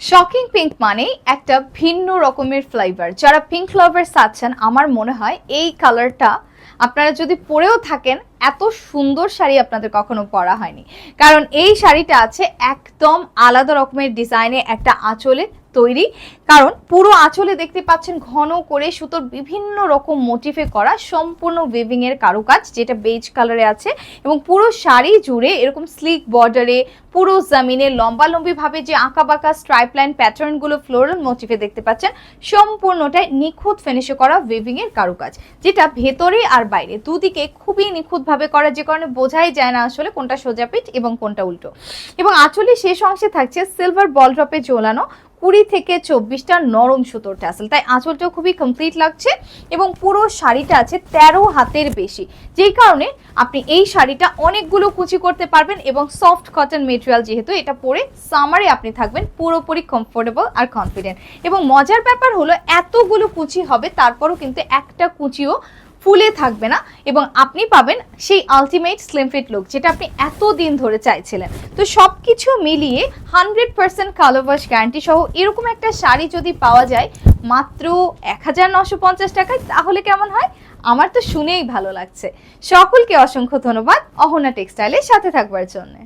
Shocking pink মানেই একটা ভিন্ন রকমের ফ্লেভার। যারা পিঙ্ক লাভার্স আছেন, আমার মনে হয় এই কালারটা আপনারা যদি পরেও থাকেন, এত সুন্দর শাড়ি আপনাদের কখনো পরা হয়নি। কারণ এই শাড়িটা আছে একদম আলাদা রকমের ডিজাইনে একটা আঁচলে তৈরি। কারণ পুরো আঁচলে দেখতে পাচ্ছেন ঘন করে সুতোর বিভিন্ন রকম মোটিফে করা সম্পূর্ণ উইভিং এর কারুকাজ, যেটা বেজ কালারে আছে। এবং পুরো শাড়ি জুড়ে এরকম স্লিক বর্ডারে পুরো জামিনে লম্বালম্বি ভাবে যে আঁকা বাঁকা স্ট্রাইপ লাইন প্যাটার্ন গুলো ফ্লোরাল মোটিফে দেখতে পাচ্ছেন, সম্পূর্ণটাই নিখুঁত ফিনিশে করা উইভিং এর কারুকাজ, যেটা ভেতরে আর বাইরে দুদিকে খুবই নিখুঁত ভাবে করা, যে কারণে বোঝাই যায় না আসলে কোনটা সোজা পিঠ এবং কোনটা উল্টো। এবং আঁচলে শেষ অংশে থাকছে সিলভার বল ড্রপে ঝোলানো 20 থেকে 24টা নরম সুতোর ট্যাসেল, তাই আঁচলটাও খুবই কমপ্লিট লাগছে। এবং পুরো শাড়িটা আছে 13 হাতের বেশি, যেই কারণে আপনি এই শাড়িটা অনেকগুলো কুচি করতে পারবেন। এবং সফট কটন মেটেরিয়াল, যেহেতু এটা পরে সামারে আপনি থাকবেন পুরোপুরি কমফোর্টেবল আর কনফিডেন্ট। এবং মজার ব্যাপার হলো এতগুলো কুচি হবে, তারপরও কিন্তু একটা কুচিও ফুলে থাকবে না, এবং আপনি পাবেন সেই আলটিমেট স্লিম ফিট লুক, যেটা আপনি এতদিন ধরে চাইছিলেন। তো সবকিছু মিলিয়ে 100% কালার ওয়াশ গ্যারান্টি সহ এরকম একটা শাড়ি যদি পাওয়া যায় মাত্র 1950 টাকায়, তাহলে কেমন হয়? আমার তো শুনেই ভালো লাগছে। সকলকে অসংখ্য ধন্যবাদ অহনা টেক্সটাইলের সাথে থাকবার জন্য।